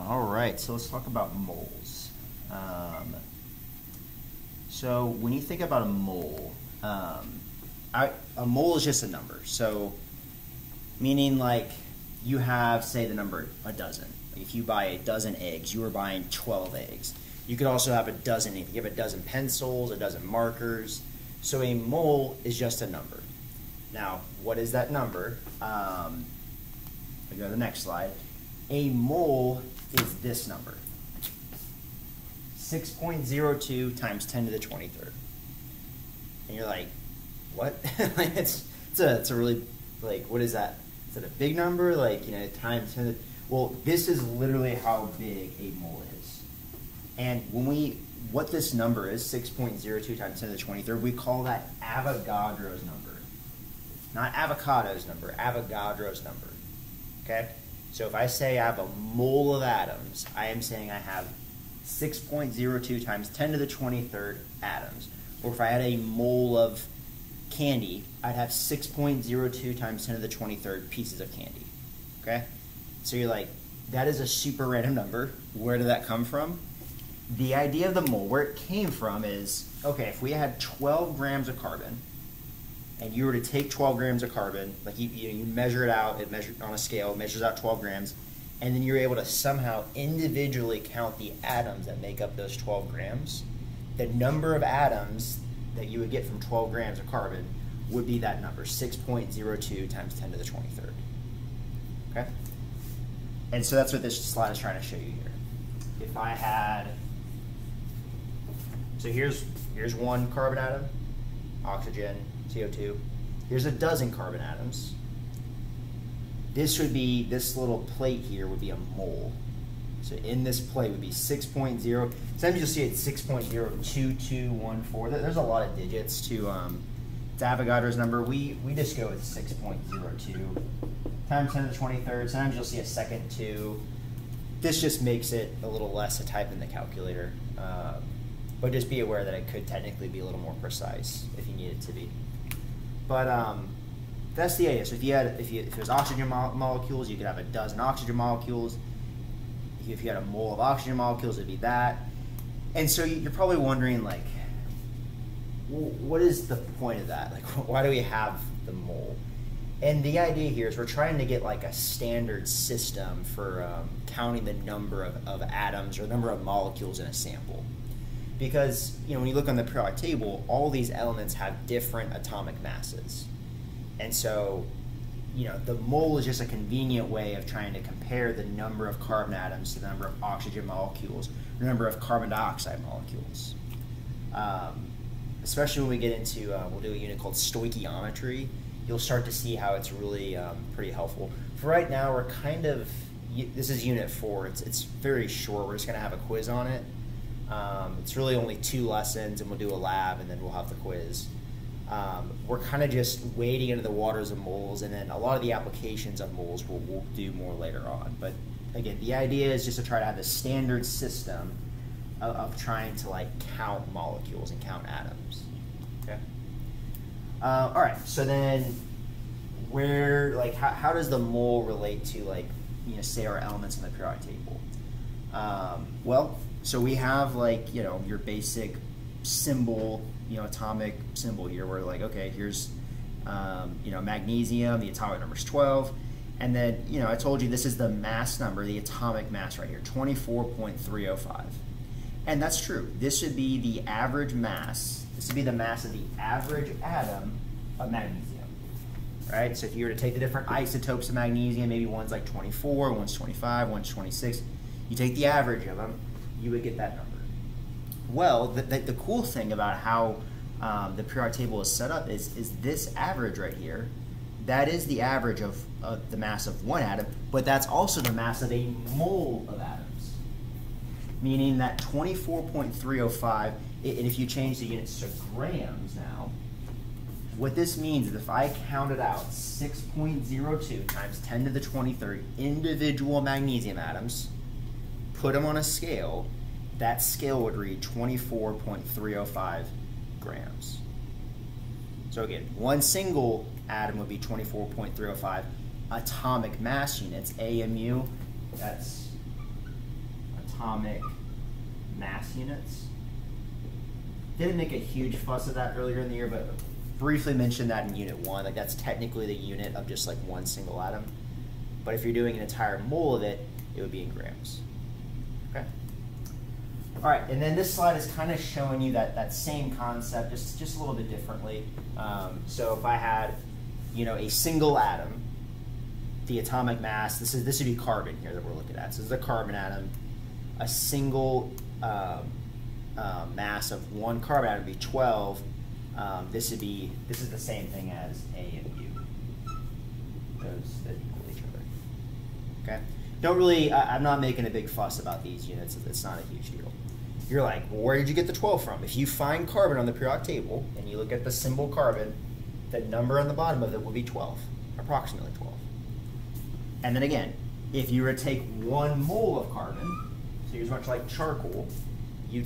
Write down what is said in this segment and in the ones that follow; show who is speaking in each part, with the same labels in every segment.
Speaker 1: All right, so let's talk about moles. So when you think about a mole, a mole is just a number. So meaning like you have, say, the number a dozen. If you buy a dozen eggs, you are buying 12 eggs. You could also have a dozen, if you have a dozen pencils, a dozen markers. So a mole is just a number. Now, what is that number? I go to the next slide. A mole is this number, 6.02 times 10 to the 23rd. And you're like, what? it's a really, like, what is that? Is it a big number? Like, you know, times 10 to, well, this is literally how big a mole is. And what this number is, 6.02 times 10 to the 23rd, we call that Avogadro's number. Not avocado's number, Avogadro's number, okay? So if I say I have a mole of atoms, I am saying I have 6.02 times 10 to the 23rd atoms. Or if I had a mole of candy, I'd have 6.02 times 10 to the 23rd pieces of candy, okay? So you're like, that is a super random number. Where did that come from? The idea of the mole, where it came from is, okay, if we had 12 grams of carbon, and you were to take 12 grams of carbon, like you measure it out, it measures on a scale, it measures out 12 grams, and then you're able to somehow individually count the atoms that make up those 12 grams, the number of atoms that you would get from 12 grams of carbon would be that number, 6.02 times 10 to the 23rd. Okay? And so that's what this slide is trying to show you here. If I had, so here's one carbon atom, oxygen, CO2. Here's a dozen carbon atoms. This little plate here would be a mole. So in this plate would be 6.0. Sometimes you'll see it's 6.02214. There's a lot of digits to Avogadro's number. We just go with 6.02 times 10 to the 23rd. Sometimes you'll see a second 2. This just makes it a little less to type in the calculator. But just be aware that it could technically be a little more precise if you need it to be. But that's the idea. So if it was oxygen molecules, you could have a dozen oxygen molecules. If you had a mole of oxygen molecules, it'd be that. And so you're probably wondering, like, what is the point of that? Like, why do we have the mole? And the idea here is we're trying to get like a standard system for counting the number of atoms or the number of molecules in a sample. Because, you know, when you look on the periodic table, all these elements have different atomic masses. And so, you know, the mole is just a convenient way of trying to compare the number of carbon atoms to the number of oxygen molecules, the number of carbon dioxide molecules. Especially when we get into, we'll do a unit called stoichiometry, you'll start to see how it's really pretty helpful. For right now, we're kind of, this is unit 4, it's very short, we're just gonna have a quiz on it. It's really only 2 lessons, and we'll do a lab, and then we'll have the quiz. We're kind of just wading into the waters of moles, and then a lot of the applications of moles we'll do more later on. But again, the idea is just to try to have a standard system of trying to like count molecules and count atoms. Okay. All right. So then, how does the mole relate to, like, you know, say our elements in the periodic table? Well. So we have, like, you know, your basic symbol, you know, atomic symbol here. Where, like, okay, here's, you know, magnesium. The atomic number is 12, and then, you know, I told you this is the mass number, the atomic mass right here, 24.305, and that's true. This should be the average mass. This would be the mass of the average atom of magnesium, right? So if you were to take the different isotopes of magnesium, maybe one's like 24, one's 25, one's 26. You take the average of them, you would get that number. Well, the cool thing about how the periodic table is set up is this average right here. That is the average of the mass of one atom, but that's also the mass of a mole of atoms. Meaning that 24.305, and if you change the units to grams now, what this means is if I counted out 6.02 times 10 to the 23rd individual magnesium atoms, put them on a scale, that scale would read 24.305 grams. So again, one single atom would be 24.305 atomic mass units, AMU, that's atomic mass units. Didn't make a huge fuss of that earlier in the year, but briefly mentioned that in Unit 1. Like that's technically the unit of just like one single atom. But if you're doing an entire mole of it, it would be in grams. Okay. All right, and then this slide is kind of showing you that same concept, just a little bit differently. So if I had, a single atom, the atomic mass, this would be carbon here that we're looking at. So this is a carbon atom. A single mass of one carbon atom would be 12. This is the same thing as A and U. Those that equal each other. Okay. Don't really. I'm not making a big fuss about these units. It's not a huge deal. You're like, well, where did you get the 12 from? If you find carbon on the periodic table and you look at the symbol carbon, the number on the bottom of it will be 12, approximately 12. And then again, if you were to take 1 mole of carbon, so here's much like charcoal, you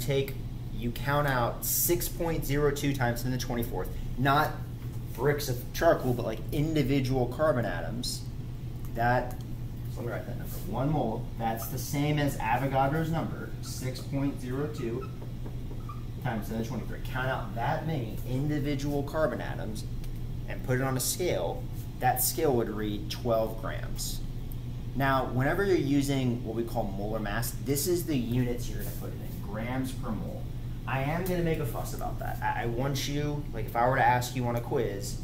Speaker 1: count out 6.02 times 10 to the 24th, not bricks of charcoal, but like individual carbon atoms. So let me write that number. 1 mole, that's the same as Avogadro's number, 6.02 times 10 to the 23rd. Count out that many individual carbon atoms and put it on a scale. That scale would read 12 grams. Now, whenever you're using what we call molar mass, this is the units you're going to put it in, grams per mole. I am going to make a fuss about that. I want you, like if I were to ask you on a quiz,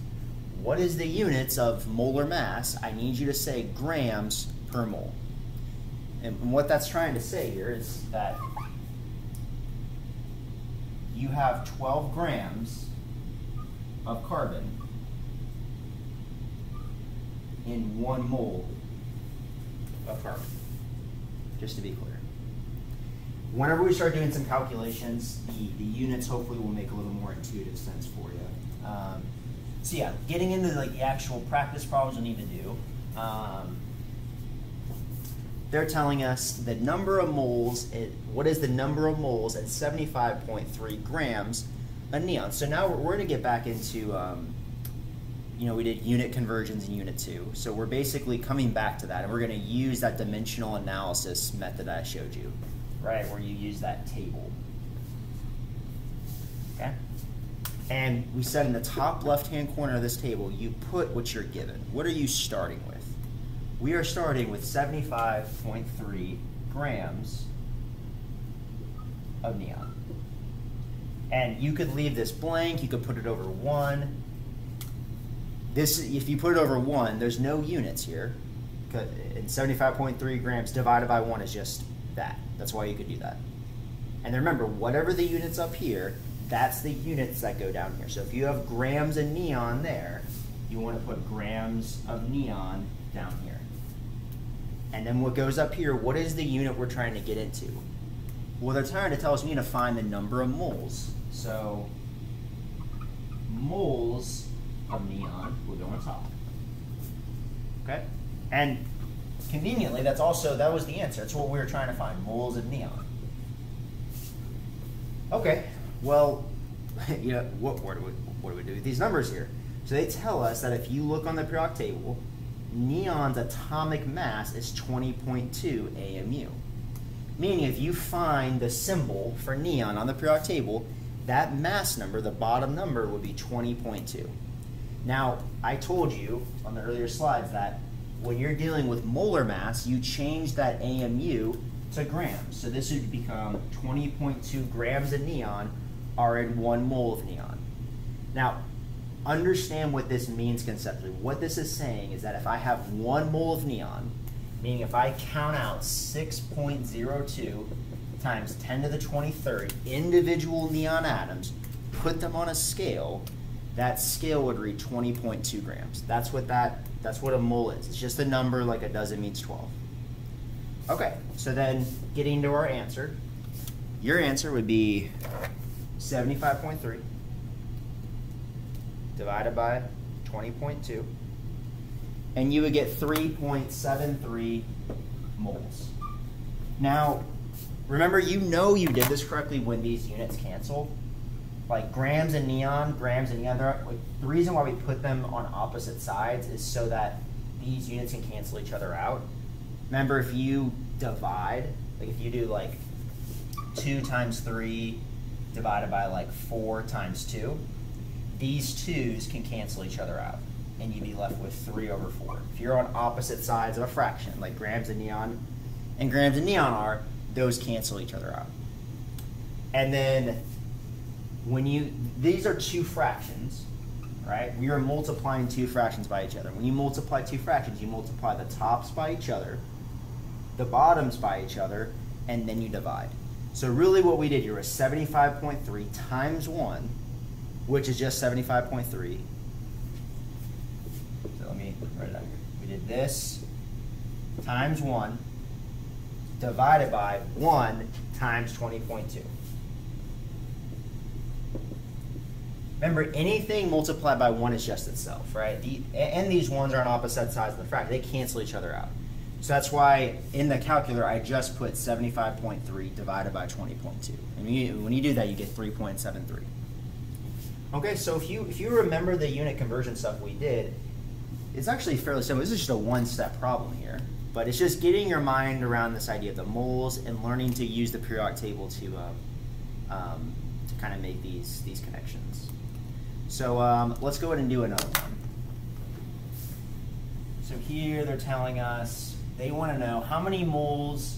Speaker 1: what is the units of molar mass? I need you to say grams per mole. And what that's trying to say here is that you have 12 grams of carbon in 1 mole of carbon, just to be clear. Whenever we start doing some calculations, the units hopefully will make a little more intuitive sense for you. So yeah, getting into like the actual practice problems we need to do, they're telling us the number of moles, what is the number of moles at 75.3 grams of neon. So now we're going to get back into, we did unit conversions in Unit 2. So we're basically coming back to that, and we're going to use that dimensional analysis method I showed you, right, where you use that table. Okay? And we said in the top left-hand corner of this table, you put what you're given. What are you starting with? We are starting with 75.3 grams of neon. And you could leave this blank, you could put it over 1. If you put it over 1, there's no units here. And 75.3 grams divided by 1 is just that. That's why you could do that. And then remember, whatever the units up here, that's the units that go down here. So if you have grams of neon there, you want to put grams of neon down here. And then what goes up here, what is the unit we're trying to get into? Well, they're trying to tell us we need to find the number of moles. So moles of neon will go on top. Okay? And conveniently, that was the answer. That's what we were trying to find, moles of neon. Okay, well, what do we do with these numbers here? So they tell us that if you look on the periodic table, neon's atomic mass is 20.2 AMU. Meaning if you find the symbol for neon on the periodic table, that mass number, the bottom number, would be 20.2. Now, I told you on the earlier slides that when you're dealing with molar mass, you change that AMU to grams. So this would become 20.2 grams of neon are in 1 mole of neon. Now, understand what this means conceptually. What this is saying is that if I have 1 mole of neon, meaning if I count out 6.02 times 10 to the 23rd individual neon atoms, put them on a scale, that scale would read 20.2 grams. That's what a mole is. It's just a number like a dozen means 12. Okay, so then getting to our answer, your answer would be 75.3 divided by 20.2, and you would get 3.73 moles. Now, remember, you did this correctly when these units cancel. Like grams and neon, the reason why we put them on opposite sides is so that these units can cancel each other out. remember if you divide, like if you do like 2 times 3 divided by like 4 times 2, these 2's can cancel each other out, and you'd be left with 3 over 4. If you're on opposite sides of a fraction, like grams and neon are, those cancel each other out. And then when these are 2 fractions, right? We are multiplying 2 fractions by each other. When you multiply 2 fractions, you multiply the tops by each other, the bottoms by each other, and then you divide. So really what we did here was 75.3 times 1, which is just 75.3. So let me write it out here. We did this times 1 divided by 1 times 20.2. Remember, anything multiplied by 1 is just itself, right? And these ones are on opposite sides of the fraction. They cancel each other out. So that's why in the calculator, I just put 75.3 divided by 20.2. And when you do that, you get 3.73. Okay, so if you remember the unit conversion stuff we did, it's actually fairly simple. This is just a one-step problem here. But it's just getting your mind around this idea of the moles and learning to use the periodic table to kind of make these connections. So let's go ahead and do another one. So here they're telling us they want to know how many moles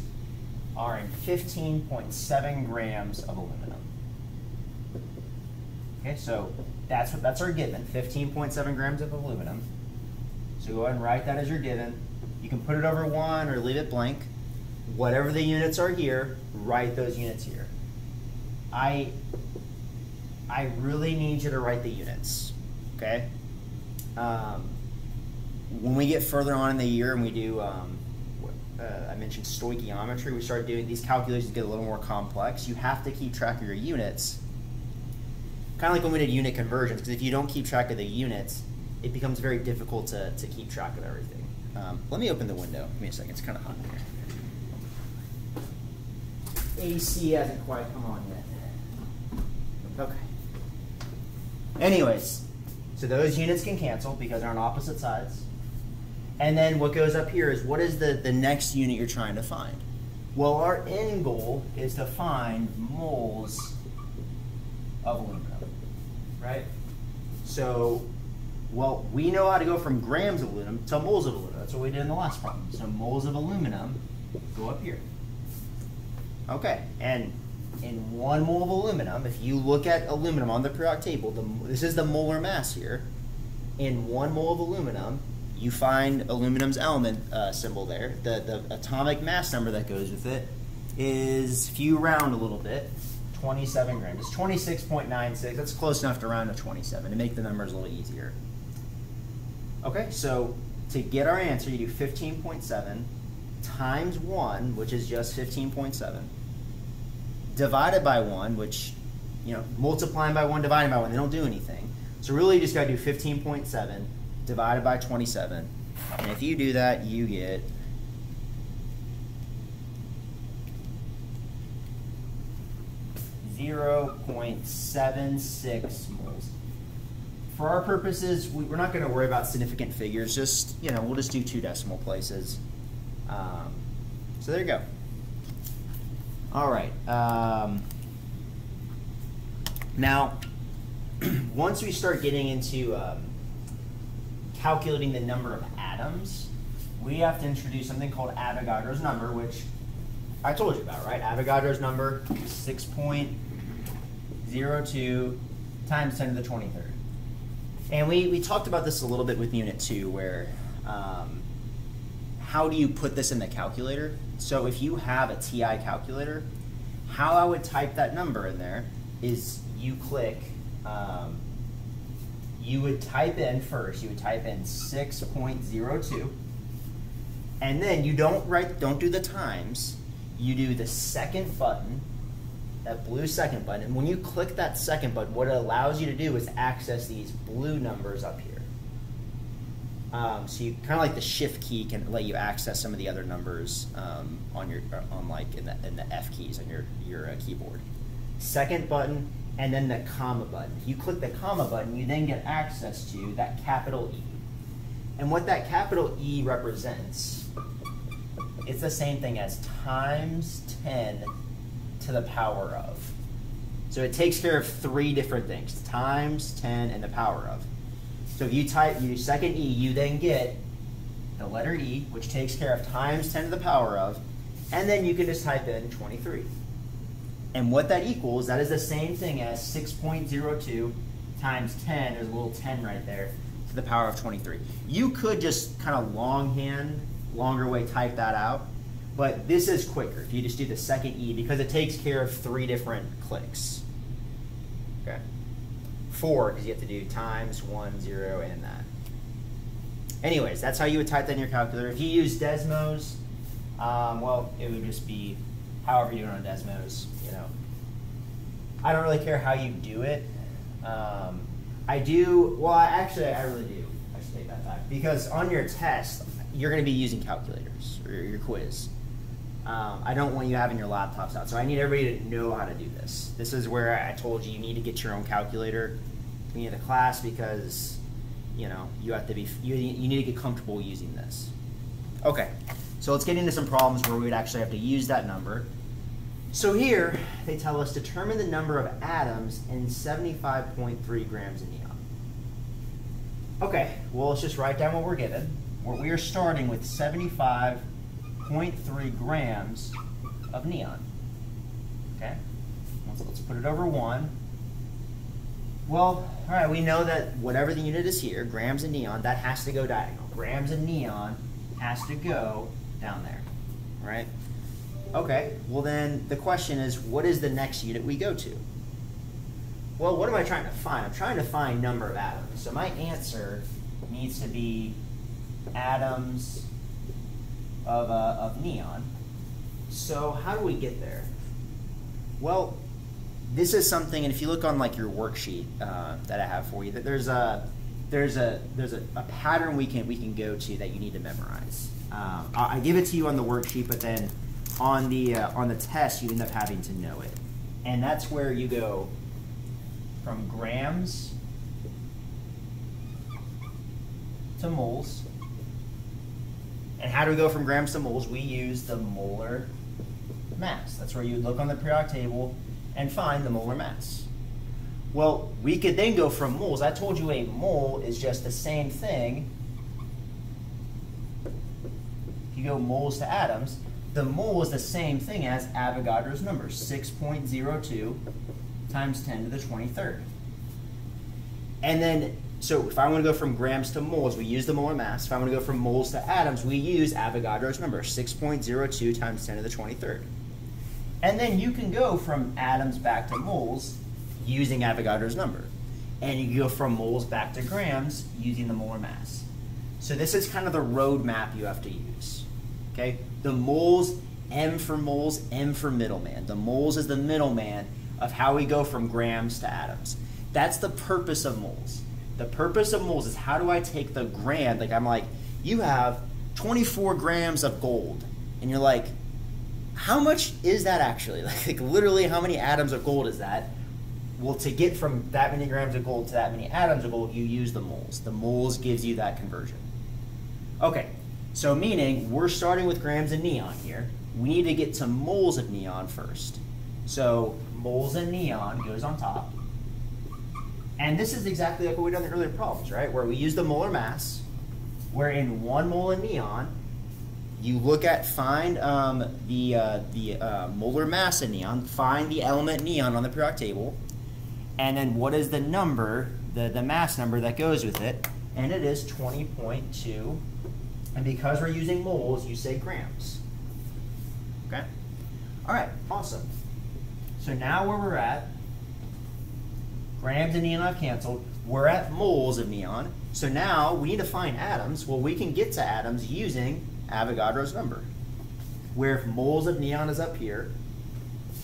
Speaker 1: are in 15.7 grams of aluminum. Okay, so that's our given, 15.7 grams of aluminum. So go ahead and write that as your given. You can put it over 1 or leave it blank. Whatever the units are here, write those units here. I really need you to write the units, okay? When we get further on in the year and we do, I mentioned stoichiometry, we start doing these calculations get a little more complex. You have to keep track of your units. Kind of like when we did unit conversions, because if you don't keep track of the units, it becomes very difficult to keep track of everything. Let me open the window. Give me a second. It's kind of hot in here. AC hasn't quite come on yet. Okay. Anyways, so those units can cancel because they're on opposite sides. And then what goes up here is what is the next unit you're trying to find? Well, our end goal is to find moles of aluminum, right? So, well, we know how to go from grams of aluminum to moles of aluminum. That's what we did in the last problem. So moles of aluminum go up here. Okay, and in 1 mole of aluminum, if you look at aluminum on the periodic table, this is the molar mass here. In 1 mole of aluminum, you find aluminum's element symbol there. The atomic mass number that goes with it is, if you round a little bit, 27 grams. It's 26.96. That's close enough to round to 27 to make the numbers a little easier. Okay, so to get our answer, you do 15.7 times 1, which is just 15.7, divided by 1, which, multiplying by 1, dividing by 1, they don't do anything. So really you just got to do 15.7 divided by 27. And if you do that, you get 0.76 moles. For our purposes, we're not going to worry about significant figures. Just, we'll just do 2 decimal places. So there you go. All right. Now, once we start getting into calculating the number of atoms, we have to introduce something called Avogadro's number, which I told you about, right? Avogadro's number is 6.02 times 10 to the 23rd. And we talked about this a little bit with Unit 2, where how do you put this in the calculator? So if you have a TI calculator, how I would type that number in there is you click, you would type in first, you would type in 6.02, and then you don't do the times, you do the second button, that blue second button, and when you click that second button, what it allows you to do is access these blue numbers up here. So you kind of like the shift key can let you access some of the other numbers in the F keys on your keyboard. Second button, and then the comma button. If you click the comma button, you then get access to that capital E. And what that capital E represents it's the same thing as times 10 to the power of. So it takes care of three different things, times 10 and the power of. So if you use second E, you then get the letter E, which takes care of times 10 to the power of, and then you can just type in 23. And what that equals, that is the same thing as 6.02 times 10, there's a little 10 right there, to the power of 23. You could just kind of longhand, longer way type that out, but this is quicker if you just do the second E because it takes care of three different clicks. Okay. 4, because you have to do times, 1, 0, and that. Anyways, that's how you would type that in your calculator. If you use Desmos, well, it would just be however you do it on Desmos, you know. I don't really care how you do it. I do, well, actually, I really do. I should take that back. Because on your test, you're going to be using calculators, or your quiz. I don't want you having your laptops out, so I need everybody to know how to do this. This is where I told you need to get your own calculator in the class because, you know, you have to be, you need to get comfortable using this. Okay, so let's get into some problems where we would actually have to use that number. So here, they tell us determine the number of atoms in 75.3 grams of neon. Okay, well, let's just write down what we're given. We are starting with 75.3 grams of neon. Okay, let's put it over 1. Well, all right, we know that whatever the unit is here, grams of neon, that has to go diagonal. Grams of neon has to go down there, right? Okay, well then the question is, what is the next unit we go to? Well, what am I trying to find? I'm trying to find number of atoms. So my answer needs to be atoms of neon. So how do we get there? Well, this is something, and if you look on like your worksheet that I have for you, that there's a pattern we can go to that you need to memorize. I give it to you on the worksheet, but then on the test you end up having to know it, and that's where you go from grams to moles. And how do we go from grams to moles? We use the molar mass. That's where you look on the periodic table and find the molar mass. Well, we could then go from moles. I told you a mole is just the same thing. If you go moles to atoms, the mole is the same thing as Avogadro's number, 6.02 times 10 to the 23rd. And then, so if I want to go from grams to moles, we use the molar mass. If I want to go from moles to atoms, we use Avogadro's number, 6.02 times 10 to the 23rd. And then you can go from atoms back to moles using Avogadro's number. And you can go from moles back to grams using the molar mass. So this is kind of the roadmap you have to use. Okay? The moles, M for moles, M for middleman. The moles is the middleman of how we go from grams to atoms. That's the purpose of moles. The purpose of moles is how do I take the gram, like I'm like, you have 24 grams of gold. And you're like, how much is that actually? Like literally how many atoms of gold is that? Well, to get from that many grams of gold to that many atoms of gold, you use the moles. The moles gives you that conversion. Okay, so meaning we're starting with grams of neon here. We need to get to moles of neon first. So moles of neon goes on top. And this is exactly like what we done in the earlier problems, right? Where we use the molar mass, where in 1 mole of neon, you look at, find the molar mass in neon, find the element neon on the periodic table, and then what is the number, the mass number that goes with it, and it is 20.2, and because we're using moles, you say grams. Okay? All right, awesome. So now where we're at, grams of neon I've canceled, we're at moles of neon, so now we need to find atoms. Well, we can get to atoms using Avogadro's number, where if moles of neon is up here,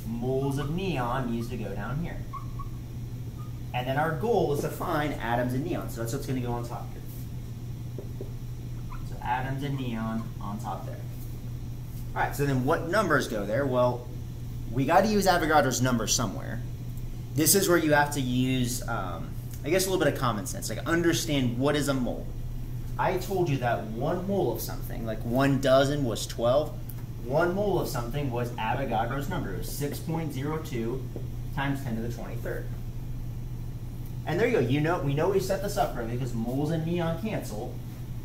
Speaker 1: moles of neon needs to go down here. And then our goal is to find atoms in neon, so that's what's going to go on top here. So atoms in neon on top there. All right, so then what numbers go there? Well, we got to use Avogadro's number somewhere. This is where you have to use, I guess, a little bit of common sense, like understand what is a mole. I told you that 1 mole of something, like 1 dozen was 12. 1 mole of something was Avogadro's number. It was 6.02 times 10 to the 23rd. And there you go. We know we set this up right because moles and neon cancel.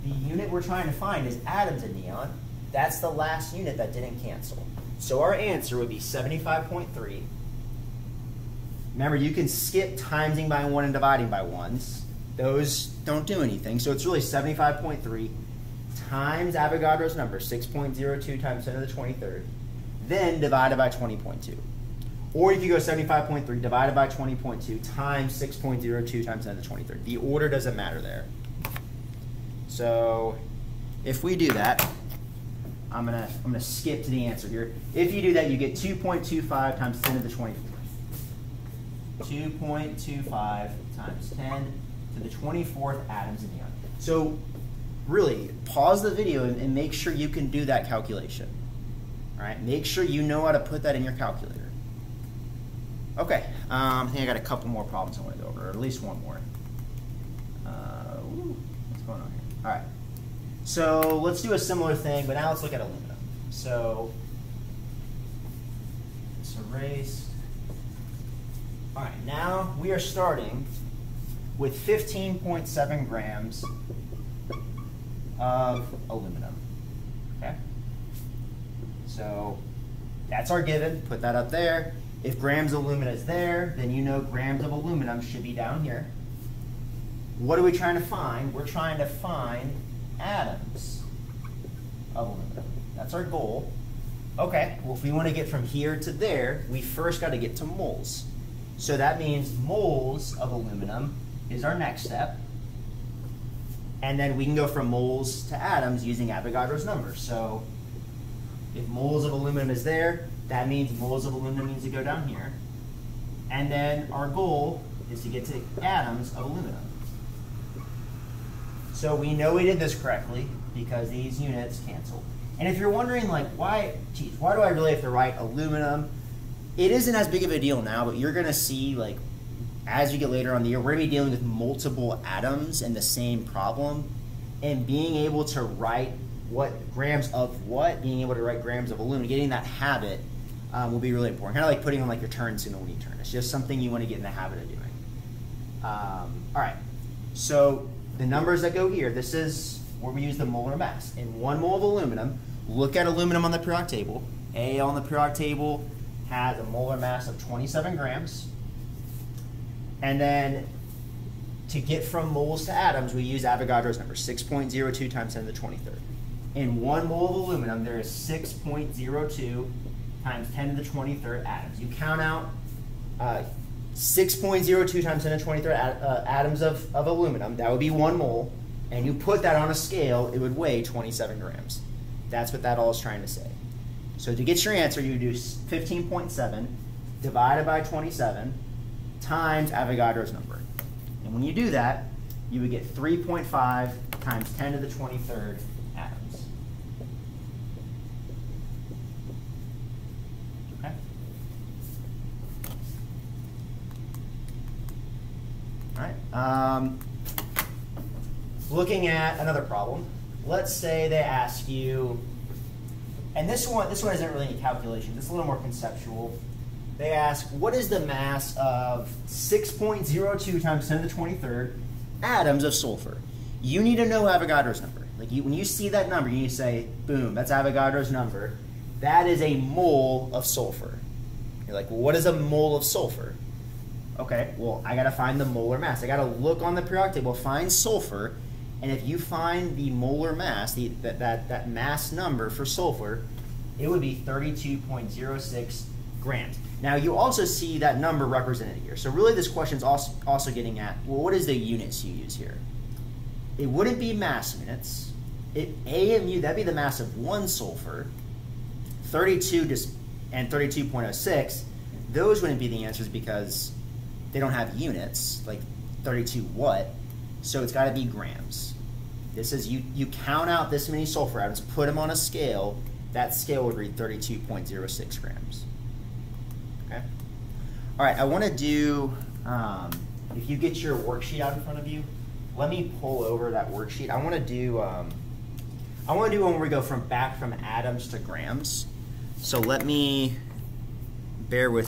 Speaker 1: The unit we're trying to find is atoms in neon. That's the last unit that didn't cancel. So our answer would be 75.3. Remember, you can skip timesing by 1 and dividing by 1s. Those don't do anything. So it's really 75.3 times Avogadro's number, 6.02 times 10 to the 23rd, then divided by 20.2. Or if you go 75.3 divided by 20.2 times 6.02 times 10 to the 23rd. The order doesn't matter there. So if we do that, I'm gonna skip to the answer here. If you do that, you get 2.25 times 10 to the 24th. 2.25 times 10 to the 24th atoms in neon. So really, pause the video and make sure you can do that calculation. All right, make sure you know how to put that in your calculator. Okay, I think I got a couple more problems I want to go over, or at least one more. What's going on here? All right, so let's do a similar thing, but now let's look at aluminum. So let's erase. All right, now we are starting with 15.7 grams of aluminum. Okay, so that's our given. Put that up there. If grams of alumina is there, then you know grams of aluminum should be down here. What are we trying to find? We're trying to find atoms of aluminum. That's our goal. Okay, well, if we want to get from here to there, we first got to get to moles. So that means moles of aluminum is our next step. And then we can go from moles to atoms using Avogadro's number. So if moles of aluminum is there, that means moles of aluminum needs to go down here. And then our goal is to get to atoms of aluminum. So we know we did this correctly because these units cancel. And if you're wondering, like, why do I really have to write aluminum? It isn't as big of a deal now, but you're going to see, like, as you get later on in the year, we're going to be dealing with multiple atoms in the same problem. And being able to write what grams of what, being able to write grams of aluminum, getting that habit will be really important. Kind of like putting on like your turn signal when you turn. It's just something you want to get in the habit of doing. All right, so the numbers that go here, this is where we use the molar mass. In 1 mole of aluminum, look at aluminum on the periodic table. A on the periodic table has a molar mass of 27 grams. And then to get from moles to atoms, we use Avogadro's number, 6.02 times 10 to the 23rd. In 1 mole of aluminum, there is 6.02 times 10 to the 23rd atoms. You count out 6.02 times 10 to the 23rd atoms of aluminum. That would be 1 mole. And you put that on a scale, it would weigh 27 grams. That's what that all is trying to say. So to get your answer, you do 15.7 divided by 27 times Avogadro's number. And when you do that, you would get 3.5 times 10 to the 23rd atoms. Okay? All right. Looking at another problem, let's say they ask you, and this one isn't really any calculation, it's a little more conceptual. They ask, what is the mass of 6.02 times 10 to the 23rd atoms of sulfur? You need to know Avogadro's number. Like when you see that number, you need to say, boom, that's Avogadro's number. That is a mole of sulfur. You're like, well, what is a mole of sulfur? Okay, well, I gotta find the molar mass. I gotta look on the periodic table, find sulfur, and if you find the molar mass, that mass number for sulfur, it would be 32.06 grams. Now you also see that number represented here. So really this question is also getting at, well, what is the units you use here? It wouldn't be mass units. AMU, that'd be the mass of 1 sulfur. 32 and 32.06, those wouldn't be the answers because they don't have units, like 32 what? So it's gotta be grams. This is, you count out this many sulfur atoms, put them on a scale, that scale would read 32.06 grams. Okay. All right, I want to do, if you get your worksheet out in front of you, let me pull over that worksheet. I want to do, I want to do one where we go back from atoms to grams. So let me bear with